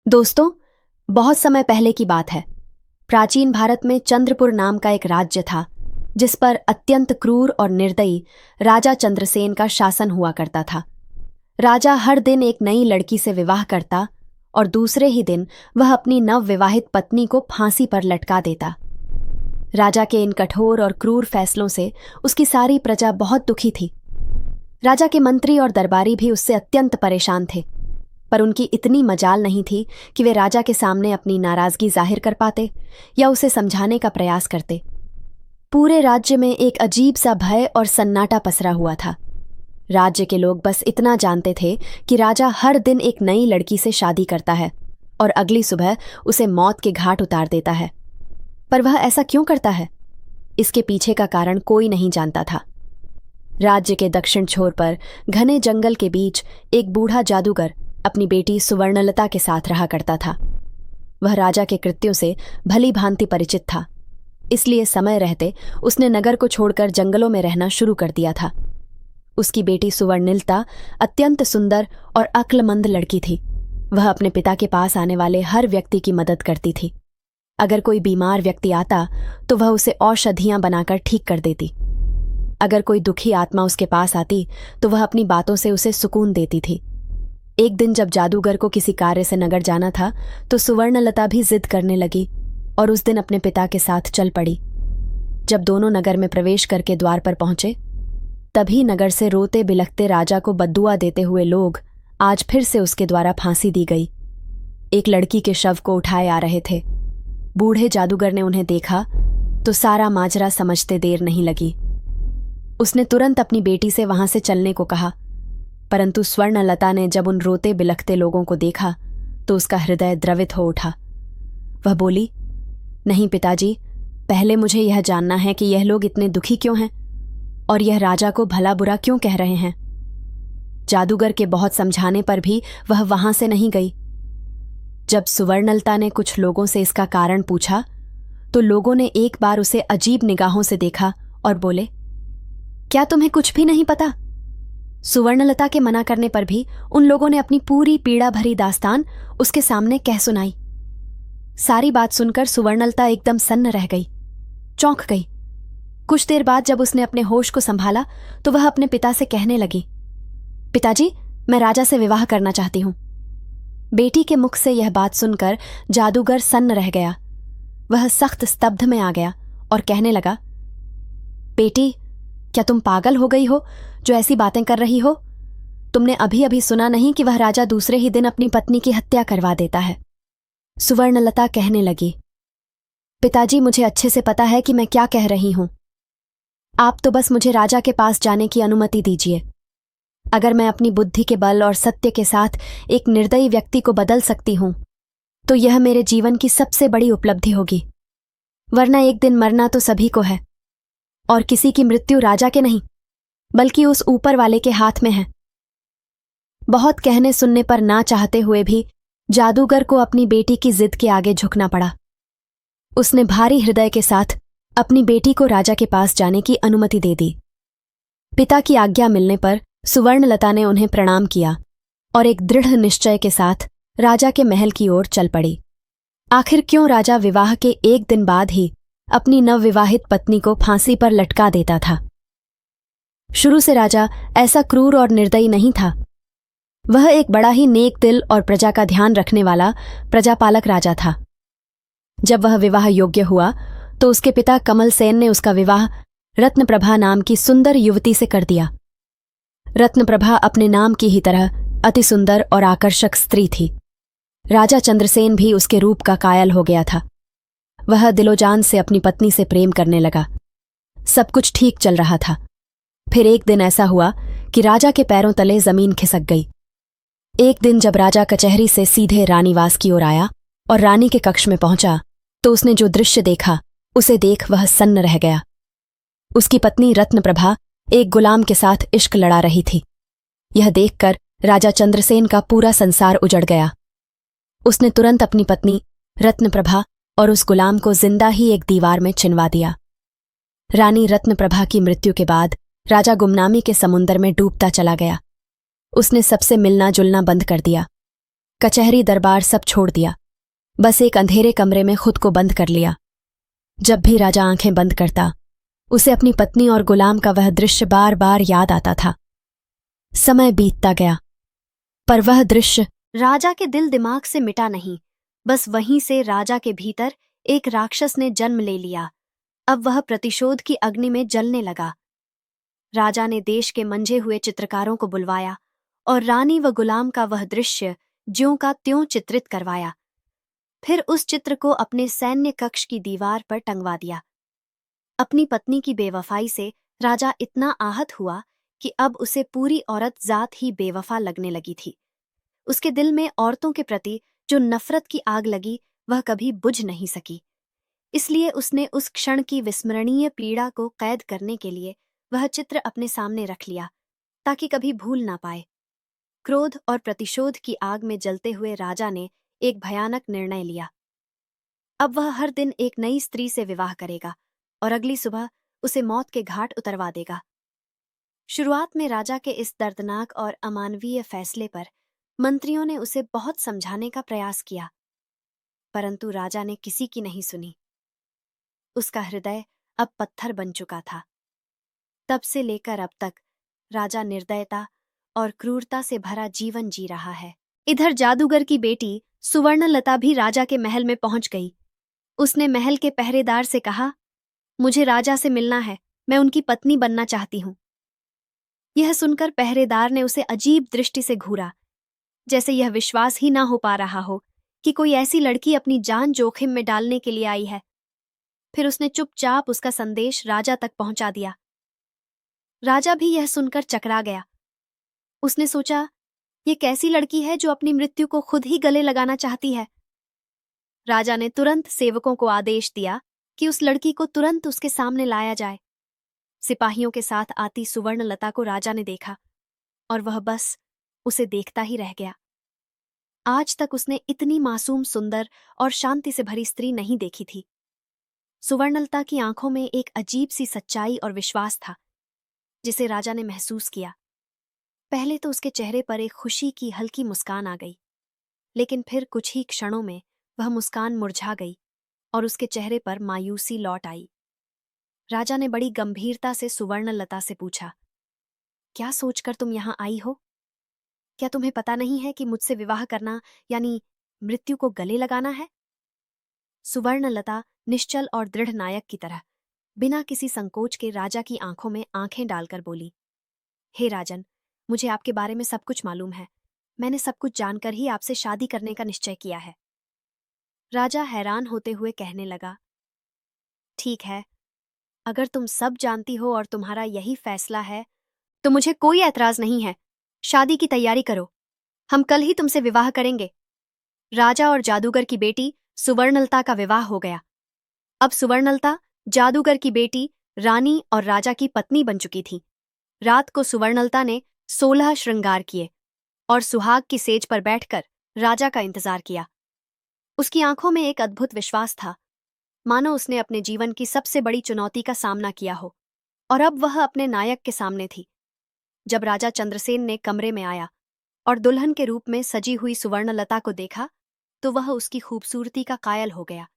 दोस्तों, बहुत समय पहले की बात है। प्राचीन भारत में चंद्रपुर नाम का एक राज्य था, जिस पर अत्यंत क्रूर और निर्दयी राजा चंद्रसेन का शासन हुआ करता था। राजा हर दिन एक नई लड़की से विवाह करता और दूसरे ही दिन वह अपनी नवविवाहित पत्नी को फांसी पर लटका देता। राजा के इन कठोर और क्रूर फैसलों से उसकी सारी प्रजा बहुत दुखी थी। राजा के मंत्री और दरबारी भी उससे अत्यंत परेशान थे, पर उनकी इतनी मजाल नहीं थी कि वे राजा के सामने अपनी नाराजगी जाहिर कर पाते या उसे समझाने का प्रयास करते। पूरे राज्य में एक अजीब सा भय और सन्नाटा पसरा हुआ था। राज्य के लोग बस इतना जानते थे कि राजा हर दिन एक नई लड़की से शादी करता है और अगली सुबह उसे मौत के घाट उतार देता है। पर वह ऐसा क्यों करता है, इसके पीछे का कारण कोई नहीं जानता था। राज्य के दक्षिण छोर पर घने जंगल के बीच एक बूढ़ा जादूगर अपनी बेटी सुवर्णलता के साथ रहा करता था। वह राजा के कृत्यों से भली भांति परिचित था, इसलिए समय रहते उसने नगर को छोड़कर जंगलों में रहना शुरू कर दिया था। उसकी बेटी सुवर्णलता अत्यंत सुंदर और अक्लमंद लड़की थी। वह अपने पिता के पास आने वाले हर व्यक्ति की मदद करती थी। अगर कोई बीमार व्यक्ति आता तो वह उसे औषधियां बनाकर ठीक कर देती। अगर कोई दुखी आत्मा उसके पास आती तो वह अपनी बातों से उसे सुकून देती थी। एक दिन जब जादूगर को किसी कार्य से नगर जाना था तो सुवर्णलता भी जिद करने लगी और उस दिन अपने पिता के साथ चल पड़ी। जब दोनों नगर में प्रवेश करके द्वार पर पहुंचे, तभी नगर से रोते बिलखते राजा को बद्दुआ देते हुए लोग आज फिर से उसके द्वारा फांसी दी गई। एक लड़की के शव को उठाए आ रहे थे। बूढ़े जादूगर ने उन्हें देखा तो सारा माजरा समझते देर नहीं लगी। उसने तुरंत अपनी बेटी से वहां से चलने को कहा, परंतु स्वर्णलता ने जब उन रोते बिलखते लोगों को देखा तो उसका हृदय द्रवित हो उठा। वह बोली, नहीं पिताजी, पहले मुझे यह जानना है कि यह लोग इतने दुखी क्यों हैं और यह राजा को भला बुरा क्यों कह रहे हैं। जादूगर के बहुत समझाने पर भी वह वहां से नहीं गई। जब सुवर्णलता ने कुछ लोगों से इसका कारण पूछा तो लोगों ने एक बार उसे अजीब निगाहों से देखा और बोले, क्या तुम्हें कुछ भी नहीं पता? सुवर्णलता के मना करने पर भी उन लोगों ने अपनी पूरी पीड़ा भरी दास्तान उसके सामने कह सुनाई। सारी बात सुनकर सुवर्णलता एकदम सन्न रह गई, चौंक गई। कुछ देर बाद जब उसने अपने होश को संभाला तो वह अपने पिता से कहने लगी, पिताजी, मैं राजा से विवाह करना चाहती हूं। बेटी के मुख से यह बात सुनकर जादूगर सन्न रह गया। वह सख्त स्तब्ध में आ गया और कहने लगा, बेटी, क्या तुम पागल हो गई हो जो ऐसी बातें कर रही हो? तुमने अभी अभी सुना नहीं कि वह राजा दूसरे ही दिन अपनी पत्नी की हत्या करवा देता है। सुवर्णलता कहने लगी, पिताजी, मुझे अच्छे से पता है कि मैं क्या कह रही हूं। आप तो बस मुझे राजा के पास जाने की अनुमति दीजिए। अगर मैं अपनी बुद्धि के बल और सत्य के साथ एक निर्दयी व्यक्ति को बदल सकती हूं तो यह मेरे जीवन की सबसे बड़ी उपलब्धि होगी। वरना एक दिन मरना तो सभी को है और किसी की मृत्यु राजा के नहीं बल्कि उस ऊपर वाले के हाथ में है। बहुत कहने सुनने पर ना चाहते हुए भी जादूगर को अपनी बेटी की जिद के आगे झुकना पड़ा। उसने भारी हृदय के साथ अपनी बेटी को राजा के पास जाने की अनुमति दे दी। पिता की आज्ञा मिलने पर सुवर्णलता ने उन्हें प्रणाम किया और एक दृढ़ निश्चय के साथ राजा के महल की ओर चल पड़ी। आखिर क्यों राजा विवाह के एक दिन बाद ही अपनी नवविवाहित पत्नी को फांसी पर लटका देता था? शुरू से राजा ऐसा क्रूर और निर्दयी नहीं था। वह एक बड़ा ही नेक दिल और प्रजा का ध्यान रखने वाला प्रजापालक राजा था। जब वह विवाह योग्य हुआ तो उसके पिता कमल सेन ने उसका विवाह रत्नप्रभा नाम की सुंदर युवती से कर दिया। रत्नप्रभा अपने नाम की ही तरह अति सुंदर और आकर्षक स्त्री थी। राजा चंद्रसेन भी उसके रूप का कायल हो गया था। वह दिलोजान से अपनी पत्नी से प्रेम करने लगा। सब कुछ ठीक चल रहा था। फिर एक दिन ऐसा हुआ कि राजा के पैरों तले जमीन खिसक गई। एक दिन जब राजा कचहरी से सीधे रानीवास की ओर आया और रानी के कक्ष में पहुंचा तो उसने जो दृश्य देखा उसे देख वह सन्न रह गया। उसकी पत्नी रत्नप्रभा एक गुलाम के साथ इश्क लड़ा रही थी। यह देखकर राजा चंद्रसेन का पूरा संसार उजड़ गया। उसने तुरंत अपनी पत्नी रत्नप्रभा और उस गुलाम को जिंदा ही एक दीवार में चिनवा दिया। रानी रत्नप्रभा की मृत्यु के बाद राजा गुमनामी के समुंदर में डूबता चला गया। उसने सबसे मिलना जुलना बंद कर दिया। कचहरी दरबार सब छोड़ दिया, बस एक अंधेरे कमरे में खुद को बंद कर लिया। जब भी राजा आंखें बंद करता, उसे अपनी पत्नी और गुलाम का वह दृश्य बार बार याद आता था। समय बीतता गया, पर वह दृश्य राजा के दिल दिमाग से मिटा नहीं। बस वहीं से राजा के भीतर एक राक्षस ने जन्म ले लिया। अब वह प्रतिशोध की अग्नि में जलने लगा। राजा ने देश के मंझे हुए चित्रकारों को बुलवाया और रानी व गुलाम का वह दृश्य ज्यों का त्यों चित्रित करवाया। फिर उस चित्र को अपने सैन्य कक्ष की दीवार पर टंगवा दिया। अपनी पत्नी की बेवफाई से राजा इतना आहत हुआ कि अब उसे पूरी औरत जात ही बेवफा लगने लगी थी। उसके दिल में औरतों के प्रति जो नफरत की आग लगी, वह कभी बुझ नहीं सकी। इसलिए उसने उस क्षण की विस्मरणीय पीड़ा को कैद करने के लिए वह चित्र अपने सामने रख लिया, ताकि कभी भूल ना पाए। क्रोध और प्रतिशोध की आग में जलते हुए राजा ने एक भयानक निर्णय लिया। अब वह हर दिन एक नई स्त्री से विवाह करेगा और अगली सुबह उसे मौत के घाट उतरवा देगा। शुरुआत में राजा के इस दर्दनाक और अमानवीय फैसले पर मंत्रियों ने उसे बहुत समझाने का प्रयास किया, परंतु राजा ने किसी की नहीं सुनी। उसका हृदय अब पत्थर बन चुका था। तब से लेकर अब तक राजा निर्दयता और क्रूरता से भरा जीवन जी रहा है। इधर जादूगर की बेटी सुवर्णलता भी राजा के महल में पहुंच गई। उसने महल के पहरेदार से कहा, मुझे राजा से मिलना है, मैं उनकी पत्नी बनना चाहती हूं। यह सुनकर पहरेदार ने उसे अजीब दृष्टि से घूरा, जैसे यह विश्वास ही ना हो पा रहा हो कि कोई ऐसी लड़की अपनी जान जोखिम में डालने के लिए आई है। फिर उसने चुपचाप उसका संदेश राजा तक पहुंचा दिया। राजा भी यह सुनकर चकरा गया। उसने सोचा, ये कैसी लड़की है जो अपनी मृत्यु को खुद ही गले लगाना चाहती है। राजा ने तुरंत सेवकों को आदेश दिया कि उस लड़की को तुरंत उसके सामने लाया जाए। सिपाहियों के साथ आती सुवर्णलता को राजा ने देखा और वह बस उसे देखता ही रह गया। आज तक उसने इतनी मासूम, सुंदर और शांति से भरी स्त्री नहीं देखी थी। सुवर्णलता की आंखों में एक अजीब सी सच्चाई और विश्वास था, जिसे राजा ने महसूस किया। पहले तो उसके चेहरे पर एक खुशी की हल्की मुस्कान आ गई, लेकिन फिर कुछ ही क्षणों में वह मुस्कान मुरझा गई और उसके चेहरे पर मायूसी लौट आई। राजा ने बड़ी गंभीरता से सुवर्णलता से पूछा, क्या सोचकर तुम यहां आई हो? क्या तुम्हें पता नहीं है कि मुझसे विवाह करना यानी मृत्यु को गले लगाना है? सुवर्णलता निश्चल और दृढ़ नायक की तरह बिना किसी संकोच के राजा की आंखों में आंखें डालकर बोली, हे राजन, मुझे आपके बारे में सब कुछ मालूम है। मैंने सब कुछ जानकर ही आपसे शादी करने का निश्चय किया है। राजा हैरान होते हुए कहने लगा, ठीक है, अगर तुम सब जानती हो और तुम्हारा यही फैसला है तो मुझे कोई ऐतराज नहीं है। शादी की तैयारी करो, हम कल ही तुमसे विवाह करेंगे। राजा और जादूगर की बेटी सुवर्णलता का विवाह हो गया। अब सुवर्णलता जादूगर की बेटी, रानी और राजा की पत्नी बन चुकी थी। रात को सुवर्णलता ने 16 श्रृंगार किए और सुहाग की सेज पर बैठकर राजा का इंतजार किया। उसकी आंखों में एक अद्भुत विश्वास था, मानो उसने अपने जीवन की सबसे बड़ी चुनौती का सामना किया हो और अब वह अपने नायक के सामने थी। जब राजा चंद्रसेन ने कमरे में आया और दुल्हन के रूप में सजी हुई सुवर्णलता को देखा तो वह उसकी खूबसूरती का कायल हो गया।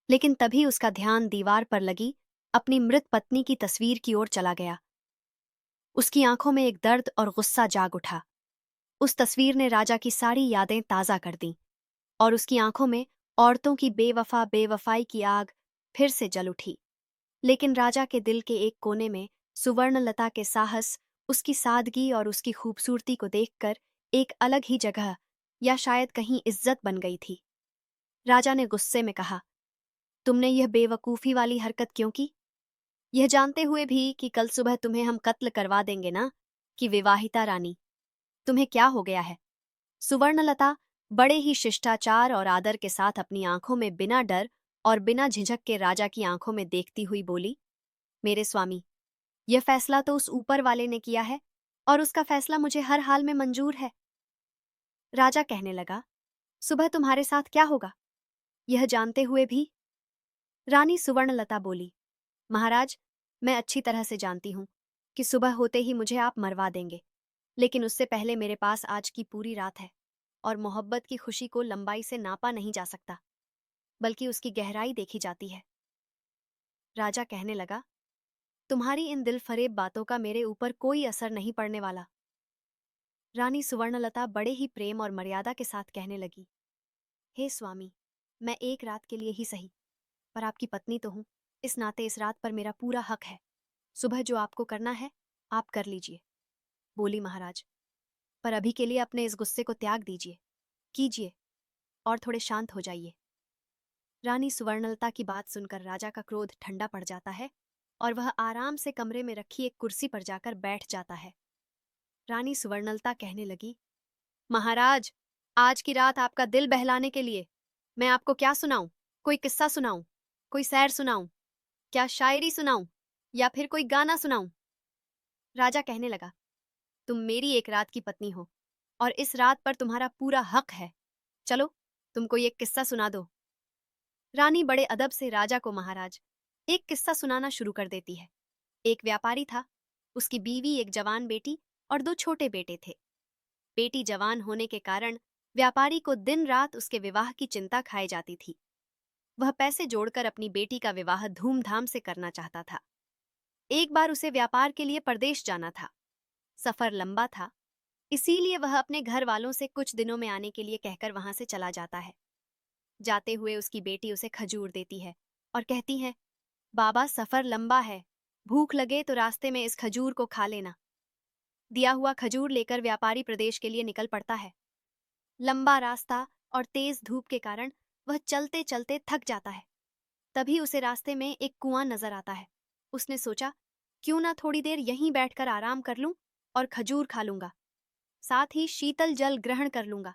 लेकिन तभी उसका ध्यान दीवार पर लगी अपनी मृत पत्नी की तस्वीर की ओर चला गया। उसकी आंखों में एक दर्द और गुस्सा जाग उठा। उस तस्वीर ने राजा की सारी यादें ताज़ा कर दीं और उसकी आंखों में औरतों की बेवफाई की आग फिर से जल उठी। लेकिन राजा के दिल के एक कोने में सुवर्णलता के साहस, उसकी सादगी और उसकी खूबसूरती को देखकर एक अलग ही जगह या शायद कहीं इज्जत बन गई थी। राजा ने गुस्से में कहा, तुमने यह बेवकूफ़ी वाली हरकत क्यों की? यह जानते हुए भी कि कल सुबह तुम्हें हम कत्ल करवा देंगे ना, कि विवाहिता रानी, तुम्हें क्या हो गया है? सुवर्णलता बड़े ही शिष्टाचार और आदर के साथ अपनी आंखों में बिना डर और बिना झिझक के राजा की आंखों में देखती हुई बोली, मेरे स्वामी, यह फैसला तो उस ऊपर वाले ने किया है और उसका फैसला मुझे हर हाल में मंजूर है। राजा कहने लगा, सुबह तुम्हारे साथ क्या होगा, यह जानते हुए भी? रानी सुवर्णलता बोली, महाराज, मैं अच्छी तरह से जानती हूं कि सुबह होते ही मुझे आप मरवा देंगे, लेकिन उससे पहले मेरे पास आज की पूरी रात है। और मोहब्बत की खुशी को लंबाई से नापा नहीं जा सकता, बल्कि उसकी गहराई देखी जाती है। राजा कहने लगा, तुम्हारी इन दिल फरेब बातों का मेरे ऊपर कोई असर नहीं पड़ने वाला। रानी सुवर्णलता बड़े ही प्रेम और मर्यादा के साथ कहने लगी, हे स्वामी, मैं एक रात के लिए ही सही, पर आपकी पत्नी तो हूं, इस नाते इस रात पर मेरा पूरा हक है। सुबह जो आपको करना है आप कर लीजिए, बोली महाराज। पर अभी के लिए अपने इस गुस्से को त्याग दीजिए, कीजिए और थोड़े शांत हो जाइए। रानी सुवर्णलता की बात सुनकर राजा का क्रोध ठंडा पड़ जाता है और वह आराम से कमरे में रखी एक कुर्सी पर जाकर बैठ जाता है। रानी सुवर्णलता कहने लगी, महाराज, आज की रात आपका दिल बहलाने के लिए मैं आपको क्या सुनाऊं? कोई किस्सा सुनाऊं? कोई सैर सुनाऊं? क्या शायरी सुनाऊं? या फिर कोई गाना सुनाऊं? राजा कहने लगा, तुम मेरी एक रात की पत्नी हो और इस रात पर तुम्हारा पूरा हक है। चलो, तुमको एक किस्सा सुना दो। रानी बड़े अदब से राजा को महाराज एक किस्सा सुनाना शुरू कर देती है। एक व्यापारी था, उसकी बीवी, एक जवान बेटी और दो छोटे बेटे थे। बेटी जवान होने के कारण व्यापारी को दिन रात उसके विवाह की चिंता खाई जाती थी। वह पैसे जोड़कर अपनी बेटी का विवाह धूमधाम से करना चाहता था। एक बार उसे व्यापार के लिए परदेश जाना था। सफर लंबा था, इसीलिए वह अपने घर वालों से कुछ दिनों में आने के लिए कहकर वहां से चला जाता है। जाते हुए उसकी बेटी उसे खजूर देती है और कहती है, बाबा, सफर लंबा है, भूख लगे तो रास्ते में इस खजूर को खा लेना। दिया हुआ खजूर लेकर व्यापारी प्रदेश के लिए निकल पड़ता है। लंबा रास्ता और तेज धूप के कारण वह चलते चलते थक जाता है। तभी उसे रास्ते में एक कुआं नजर आता है। उसने सोचा, क्यों ना थोड़ी देर यहीं बैठकर आराम कर लूं और खजूर खा लूंगा, साथ ही शीतल जल ग्रहण कर लूंगा।